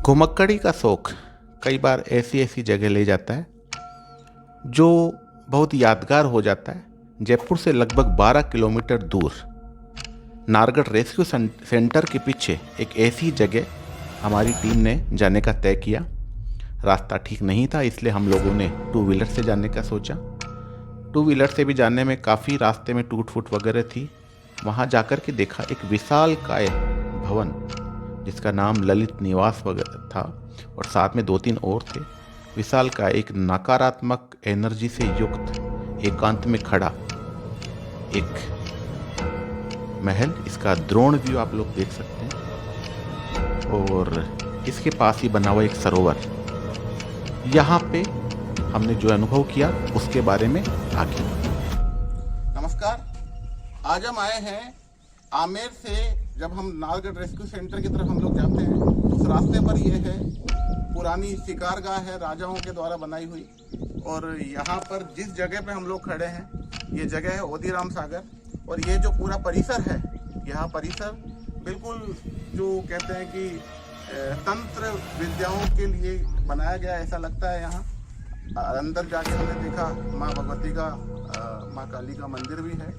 घुमक्कड़ी का शौक कई बार ऐसी ऐसी जगह ले जाता है जो बहुत यादगार हो जाता है। जयपुर से लगभग 12 किलोमीटर दूर नारगढ़ रेस्क्यू सेंटर के पीछे एक ऐसी जगह हमारी टीम ने जाने का तय किया। रास्ता ठीक नहीं था, इसलिए हम लोगों ने टू व्हीलर से जाने का सोचा। टू व्हीलर से भी जाने में काफ़ी रास्ते में टूट फूट वगैरह थी। वहाँ जाकर के देखा एक विशालकाय भवन जिसका नाम ललित निवास वगैरह था और साथ में 2-3 और थे। विशालकाय एक नकारात्मक एनर्जी से युक्त एकांत में खड़ा एक महल, इसका द्रोण व्यू आप लोग देख सकते हैं और इसके पास ही बना हुआ एक सरोवर। यहाँ पे हमने जो अनुभव किया उसके बारे में आगे। नमस्कार, आज हम आए हैं आमेर से। जब हम नारगढ़ रेस्क्यू सेंटर की तरफ हम लोग जाते हैं तो उस रास्ते पर ये है पुरानी शिकारगाह है, राजाओं के द्वारा बनाई हुई। और यहाँ पर जिस जगह पे हम लोग खड़े हैं ये जगह है ओदीराम सागर। और ये जो पूरा परिसर है, यहाँ परिसर बिल्कुल जो कहते हैं कि तंत्र विद्याओं के लिए बनाया गया ऐसा लगता है। यहाँ अंदर जाके हमने देखा माँ भगवती का, माँ काली का मंदिर भी है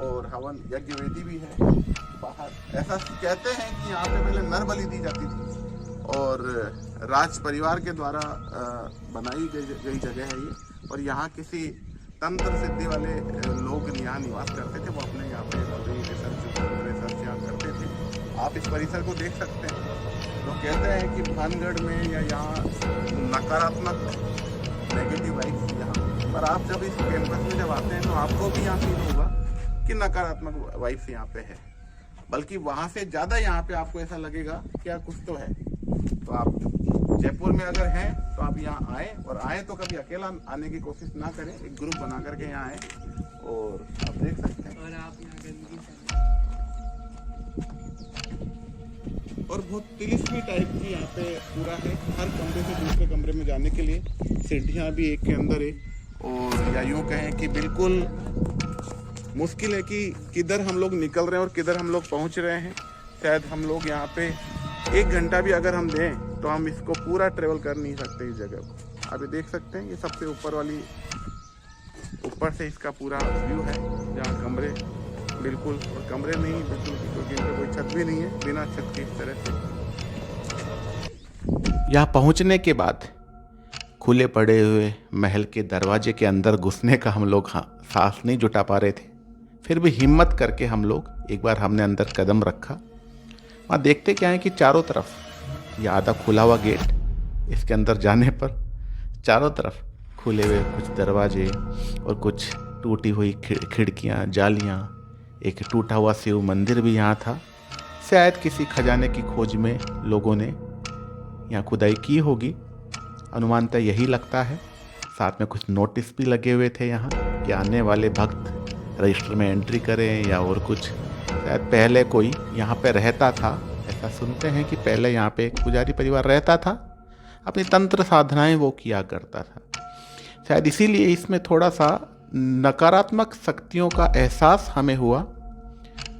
और हवन यज्ञ वेदी भी है। बाहर ऐसा कहते हैं कि यहाँ पे पहले नर बलि दी जाती थी और राज परिवार के द्वारा बनाई गई जगह है ये। और यहाँ किसी तंत्र सिद्धि वाले लोग यहाँ निवास करते थे, वो अपने यहाँ पे रिसर्च यहाँ करते थे। आप इस परिसर को देख सकते हैं। लोग कहते हैं कि भानगढ़ में या यहाँ नकारात्मक नेगेटिव वाइब्स यहाँ पर, आप जब इस कैंपस में जब आते हैं तो आपको भी यहाँ फील होगा कि नकारात्मक वाइब्स यहाँ पे है, बल्कि वहाँ से ज़्यादा यहाँ पे आपको ऐसा लगेगा कि यार कुछ तो है। तो आप जयपुर में अगर हैं तो आप यहाँ आए, और आए तो कभी अकेला आने की कोशिश ना करें, एक ग्रुप बना करके यहाँ आए और आप देख सकते हैं। और आप यहाँ गंदगी और बहुत तिलिस्मी टाइप की यहाँ पे पूरा है। हर कमरे से दूसरे कमरे में जाने के लिए सीढ़ियाँ भी एक के अंदर है। और या यूँ कहें कि बिल्कुल मुश्किल है कि किधर हम लोग निकल रहे हैं और किधर हम लोग पहुंच रहे हैं। शायद हम लोग यहाँ पे 1 घंटा भी अगर हम दें तो हम इसको पूरा ट्रेवल कर नहीं सकते इस जगह को। अभी देख सकते हैं ये सबसे ऊपर से इसका पूरा व्यू है, जहाँ कमरे बिल्कुल, और कमरे नहीं बिल्कुल, क्योंकि इनका कोई छत भी नहीं है, बिना छत के इस तरह से। यहाँ पहुँचने के बाद खुले पड़े हुए महल के दरवाजे के अंदर घुसने का हम लोग सांस नहीं जुटा पा रहे थे। फिर भी हिम्मत करके हम लोग एक बार हमने अंदर कदम रखा। वहाँ देखते क्या है कि चारों तरफ ये आधा खुला हुआ गेट, इसके अंदर जाने पर चारों तरफ खुले हुए कुछ दरवाजे और कुछ टूटी हुई खिड़कियाँ, जालियाँ। एक टूटा हुआ शिव मंदिर भी यहाँ था। शायद किसी खजाने की खोज में लोगों ने यहाँ खुदाई की होगी, अनुमानतः यही लगता है। साथ में कुछ नोटिस भी लगे हुए थे यहाँ कि आने वाले भक्त रजिस्टर में एंट्री करें या और कुछ। शायद पहले कोई यहाँ पे रहता था, ऐसा सुनते हैं कि पहले यहाँ पे एक पुजारी परिवार रहता था, अपनी तंत्र साधनाएं वो किया करता था। शायद इसीलिए इसमें थोड़ा सा नकारात्मक शक्तियों का एहसास हमें हुआ।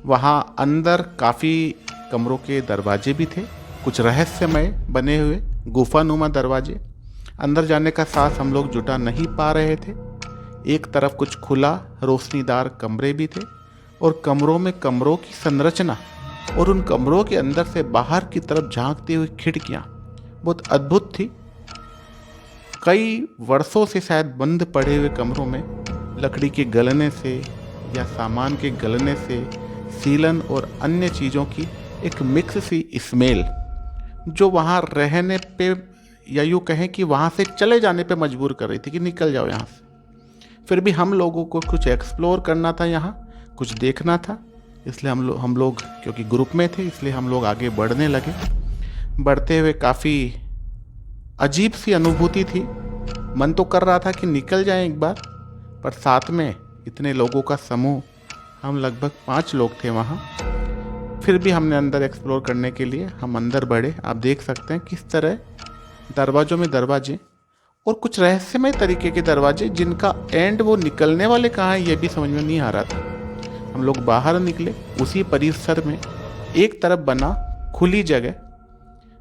वहाँ अंदर काफ़ी कमरों के दरवाजे भी थे, कुछ रहस्यमय बने हुए गुफानुमा दरवाजे। अंदर जाने का साहस हम लोग जुटा नहीं पा रहे थे। एक तरफ कुछ खुला रोशनीदार कमरे भी थे और कमरों में कमरों की संरचना और उन कमरों के अंदर से बाहर की तरफ झांकती हुई खिड़कियां बहुत अद्भुत थी। कई वर्षों से शायद बंद पड़े हुए कमरों में लकड़ी के गलने से या सामान के गलने से सीलन और अन्य चीज़ों की एक मिक्स सी स्मेल जो वहाँ रहने पे या यूँ कहें कि वहाँ से चले जाने पे मजबूर कर रही थी कि निकल जाओ यहाँ से। फिर भी हम लोगों को कुछ एक्सप्लोर करना था, यहाँ कुछ देखना था, इसलिए हम लोग क्योंकि ग्रुप में थे इसलिए हम लोग आगे बढ़ने लगे। बढ़ते हुए काफ़ी अजीब सी अनुभूति थी। मन तो कर रहा था कि निकल जाएं एक बार, पर साथ में इतने लोगों का समूह, हम लगभग 5 लोग थे वहाँ। फिर भी हमने अंदर एक्सप्लोर करने के लिए हम अंदर बढ़े। आप देख सकते हैं किस तरह दरवाज़ों में दरवाजे और कुछ रहस्यमय तरीके के दरवाजे जिनका एंड वो निकलने वाले कहाँ हैं ये भी समझ में नहीं आ रहा था। हम लोग बाहर निकले, उसी परिसर में एक तरफ बना खुली जगह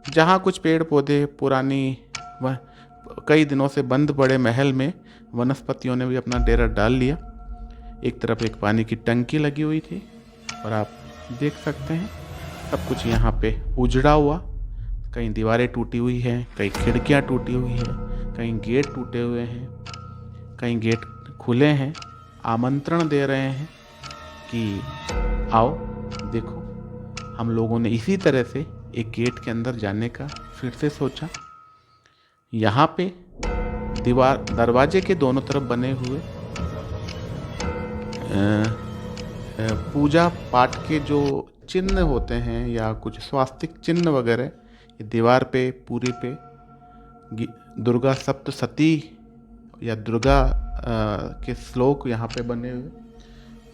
जहाँ कुछ पेड़ पौधे पुरानी वह कई दिनों से बंद पड़े महल में वनस्पतियों ने भी अपना डेरा डाल लिया। एक तरफ एक पानी की टंकी लगी हुई थी और आप देख सकते हैं सब कुछ यहाँ पे उजड़ा हुआ। कहीं दीवारें टूटी हुई हैं, कहीं खिड़कियाँ टूटी हुई हैं, कहीं गेट टूटे हुए हैं, कहीं गेट खुले हैं, आमंत्रण दे रहे हैं कि आओ देखो। हम लोगों ने इसी तरह से एक गेट के अंदर जाने का फिर से सोचा। यहाँ पे दरवाजे के दोनों तरफ बने हुए पूजा पाठ के जो चिन्ह होते हैं या कुछ स्वास्तिक चिन्ह वगैरह, ये दीवार पे पूरी पे दुर्गा सप्तशती या दुर्गा के श्लोक यहाँ पे बने हुए।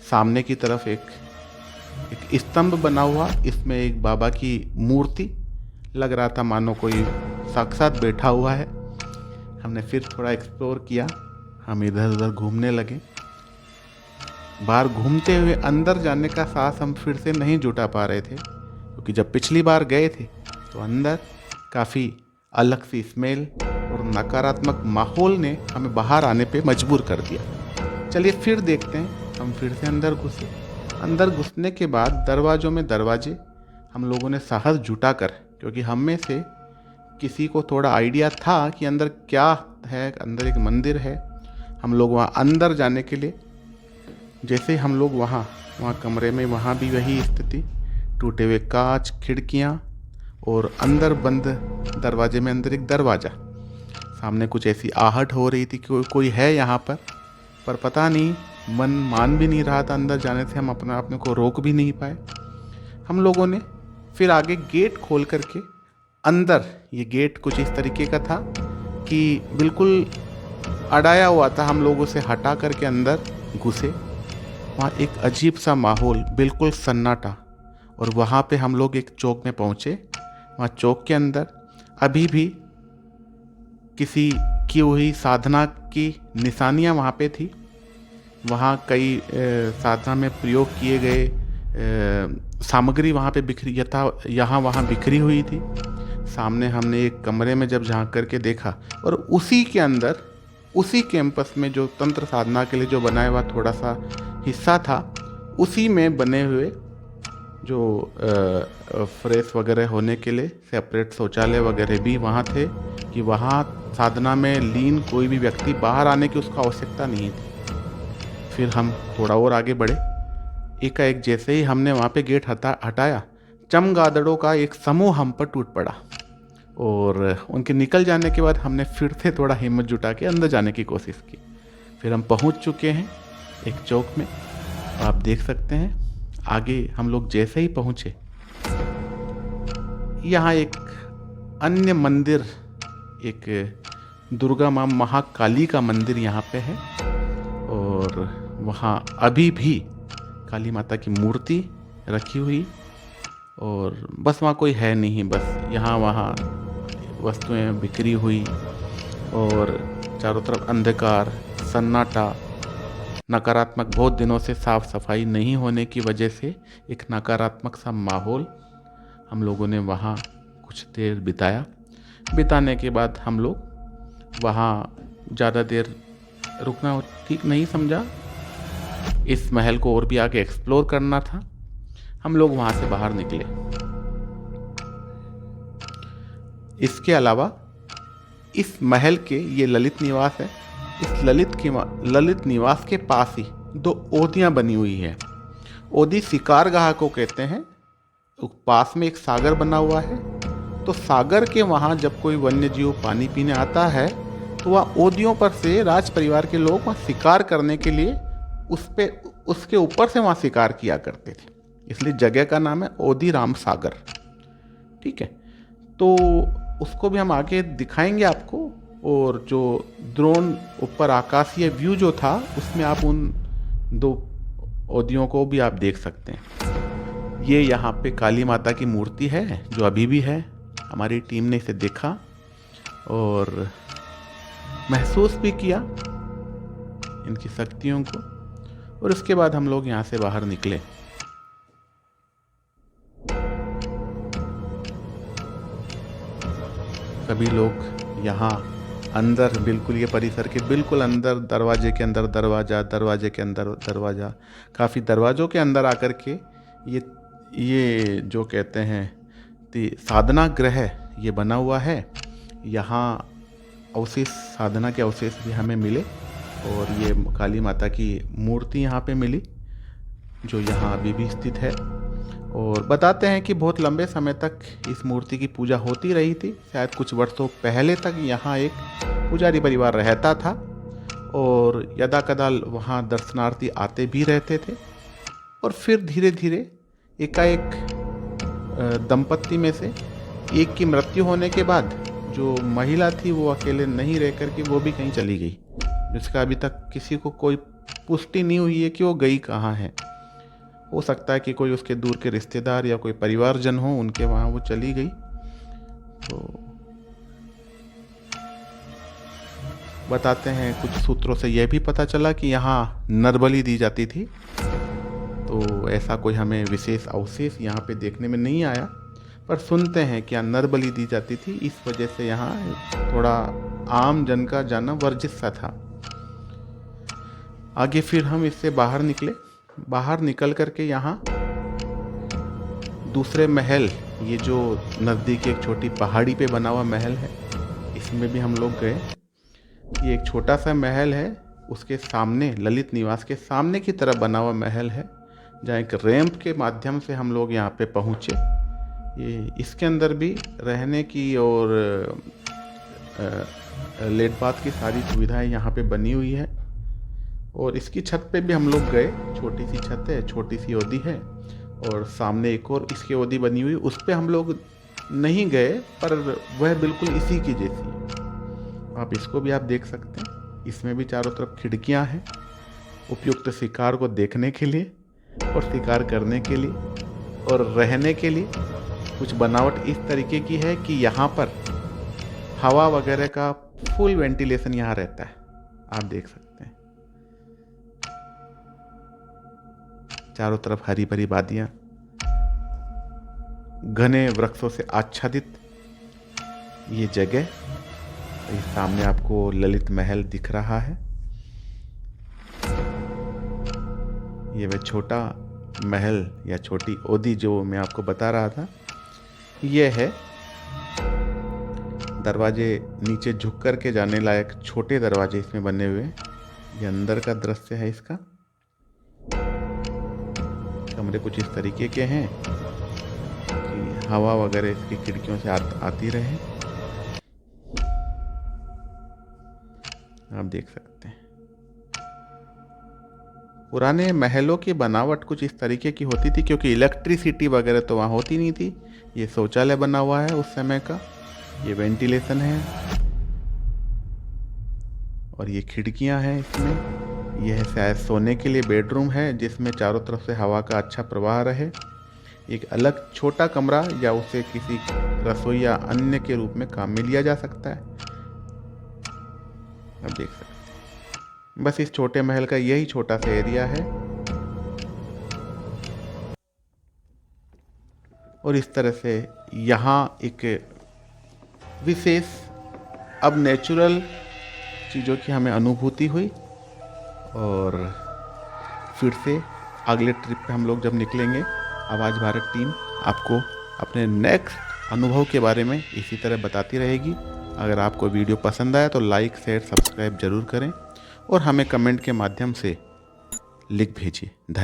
सामने की तरफ एक स्तंभ बना हुआ, इसमें एक बाबा की मूर्ति लग रहा था मानो कोई साक्षात बैठा हुआ है। हमने फिर थोड़ा एक्सप्लोर किया, हम इधर उधर घूमने लगे। बाहर घूमते हुए अंदर जाने का साहस हम फिर से नहीं जुटा पा रहे थे, क्योंकि जब पिछली बार गए थे तो अंदर काफ़ी अलग सी स्मेल और नकारात्मक माहौल ने हमें बाहर आने पे मजबूर कर दिया। चलिए फिर देखते हैं। हम फिर से अंदर घुसे। अंदर घुसने के बाद दरवाज़ों में दरवाजे हम लोगों ने साहस जुटा कर, क्योंकि हम में से किसी को थोड़ा आइडिया था कि अंदर क्या है, अंदर एक मंदिर है। हम लोग वहाँ अंदर जाने के लिए जैसे हम लोग वहाँ कमरे में, वहाँ भी वही स्थिति, टूटे हुए कांच, खिड़कियाँ और अंदर बंद दरवाजे में अंदर एक दरवाज़ा। सामने कुछ ऐसी आहट हो रही थी कि कोई है यहाँ पर पता नहीं, मन मान भी नहीं रहा था अंदर जाने से। हम अपने को रोक भी नहीं पाए। हम लोगों ने फिर आगे गेट खोल करके अंदर, ये गेट कुछ इस तरीके का था कि बिल्कुल अड़ाया हुआ था, हम लोगों से हटा करके अंदर घुसे। वहाँ एक अजीब सा माहौल, बिल्कुल सन्नाटा। और वहाँ पे हम लोग एक चौक में पहुँचे। वहाँ चौक के अंदर अभी भी किसी की हुई साधना की निशानियाँ वहाँ पे थी। वहाँ कई साधना में प्रयोग किए गए सामग्री वहाँ पे बिखरी यहाँ वहाँ बिखरी हुई थी। सामने हमने एक कमरे में जब झांक करके देखा, और उसी के अंदर, उसी कैंपस में जो तंत्र साधना के लिए जो बनाया हुआ थोड़ा सा हिस्सा था, उसी में बने हुए जो फ्रेश वगैरह होने के लिए सेपरेट शौचालय वगैरह भी वहाँ थे, कि वहाँ साधना में लीन कोई भी व्यक्ति बाहर आने की उसको आवश्यकता नहीं थी। फिर हम थोड़ा और आगे बढ़े। एकाएक जैसे ही हमने वहाँ पे गेट हटाया, चमगादड़ों का एक समूह हम पर टूट पड़ा, और उनके निकल जाने के बाद हमने फिर से थोड़ा हिम्मत जुटा के अंदर जाने की कोशिश की। फिर हम पहुँच चुके हैं एक चौक में। आप देख सकते हैं आगे हम लोग जैसे ही पहुँचे, यहाँ एक अन्य मंदिर, एक दुर्गा माँ महाकाली का मंदिर यहाँ पे है, और वहाँ अभी भी काली माता की मूर्ति रखी हुई, और बस वहाँ कोई है नहीं, बस यहाँ वहाँ वस्तुएं बिखरी हुई, और चारों तरफ अंधकार, सन्नाटा, नकारात्मक। बहुत दिनों से साफ सफाई नहीं होने की वजह से एक नकारात्मक सा माहौल। हम लोगों ने वहाँ कुछ देर बिताया। बिताने के बाद हम लोग वहाँ ज़्यादा देर रुकना ठीक नहीं समझा। इस महल को और भी आगे एक्सप्लोर करना था। हम लोग वहाँ से बाहर निकले। इसके अलावा इस महल के, ये ललित निवास है, इस ललित निवास के पास ही 2 ओदियाँ बनी हुई है। ओदी शिकारगाह को कहते हैं। पास में एक सागर बना हुआ है, तो सागर के वहाँ जब कोई वन्य जीव पानी पीने आता है तो वह ओदियों पर से राज परिवार के लोग वहाँ शिकार करने के लिए उसके ऊपर से वहाँ शिकार किया करते थे, इसलिए जगह का नाम है ओदी राम सागर। ठीक है, तो उसको भी हम आगे दिखाएंगे आपको। और जो ड्रोन ऊपर आकाशीय व्यू जो था, उसमें आप उन 2 ओदियों को भी आप देख सकते हैं। ये यहाँ पे काली माता की मूर्ति है जो अभी भी है। हमारी टीम ने इसे देखा और महसूस भी किया इनकी शक्तियों को, और उसके बाद हम लोग यहाँ से बाहर निकले। सभी लोग यहाँ अंदर, बिल्कुल ये परिसर के बिल्कुल अंदर, दरवाजे के अंदर दरवाज़ा, दरवाजे के अंदर दरवाज़ा, काफ़ी दरवाज़ों के अंदर आकर के ये जो कहते हैं साधना गृह ये बना हुआ है। यहाँ अवशेष, साधना के अवशेष भी हमें मिले और ये काली माता की मूर्ति यहाँ पे मिली जो यहाँ अभी भी स्थित है। और बताते हैं कि बहुत लंबे समय तक इस मूर्ति की पूजा होती रही थी। शायद कुछ वर्षों पहले तक यहाँ एक पुजारी परिवार रहता था और यदा कदा वहाँ दर्शनार्थी आते भी रहते थे। और फिर धीरे धीरे एकाएक दंपत्ति में से एक की मृत्यु होने के बाद जो महिला थी वो अकेले नहीं रह कर के वो भी कहीं चली गई, जिसका अभी तक किसी को कोई पुष्टि नहीं हुई है कि वो गई कहाँ है। हो सकता है कि कोई उसके दूर के रिश्तेदार या कोई परिवारजन हो, उनके वहाँ वो चली गई। तो बताते हैं कुछ सूत्रों से यह भी पता चला कि यहाँ नरबलि दी जाती थी। तो ऐसा कोई हमें विशेष अवशेष यहाँ पे देखने में नहीं आया, पर सुनते हैं कि नरबलि दी जाती थी, इस वजह से यहाँ थोड़ा आम जन का जाना वर्जित सा था। आगे फिर हम इससे बाहर निकले। बाहर निकल करके यहाँ दूसरे महल, ये जो नज़दीक एक छोटी पहाड़ी पे बना हुआ महल है, इसमें भी हम लोग गए। ये एक छोटा सा महल है, उसके सामने ललित निवास के सामने की तरफ बना हुआ महल है, जहाँ एक रैंप के माध्यम से हम लोग यहाँ पे पहुँचे। ये इसके अंदर भी रहने की और लेट बाथ की सारी सुविधाएं यहाँ पे बनी हुई है। और इसकी छत पे भी हम लोग गए। छोटी सी छत है, छोटी सी ओदी है और सामने एक और इसकी ओदी बनी हुई, उस पे हम लोग नहीं गए, पर वह बिल्कुल इसी की जैसी है। आप इसको भी आप देख सकते हैं। इसमें भी चारों तरफ खिड़कियां हैं, उपयुक्त शिकार को देखने के लिए और शिकार करने के लिए और रहने के लिए। कुछ बनावट इस तरीके की है कि यहाँ पर हवा वगैरह का फुल वेंटिलेशन यहाँ रहता है, आप देख सकते हैं। चारों तरफ हरी भरी वादियां, घने वृक्षों से आच्छादित ये जगह। ये सामने आपको ललित महल दिख रहा है। ये वह छोटा महल या छोटी ओदी जो मैं आपको बता रहा था, ये है। दरवाजे नीचे झुक कर के जाने लायक छोटे दरवाजे इसमें बने हुए। ये अंदर का दृश्य है इसका। कमरे कुछ इस तरीके के हैं कि हवा वगैरह इसकी खिड़कियों से आती रहे। आप देख सकते हैं पुराने महलों की बनावट कुछ इस तरीके की होती थी, क्योंकि इलेक्ट्रिसिटी वगैरह तो वहाँ होती नहीं थी। ये शौचालय बना हुआ है उस समय का, ये वेंटिलेशन है और ये खिड़कियां हैं इसमें। यह शायद सोने के लिए बेडरूम है, जिसमें चारों तरफ से हवा का अच्छा प्रवाह रहे। एक अलग छोटा कमरा या उसे किसी रसोई या अन्य के रूप में काम में लिया जा सकता है। आप देख सकते हैं। बस इस छोटे महल का यही छोटा सा एरिया है और इस तरह से यहाँ एक विशेष अब नेचुरल चीज़ों की हमें अनुभूति हुई। और फिर से अगले ट्रिप पे हम लोग जब निकलेंगे, आवाज़ भारत टीम आपको अपने नेक्स्ट अनुभव के बारे में इसी तरह बताती रहेगी। अगर आपको वीडियो पसंद आया तो लाइक, शेयर, सब्सक्राइब जरूर करें और हमें कमेंट के माध्यम से लिख भेजिए। धन्यवाद।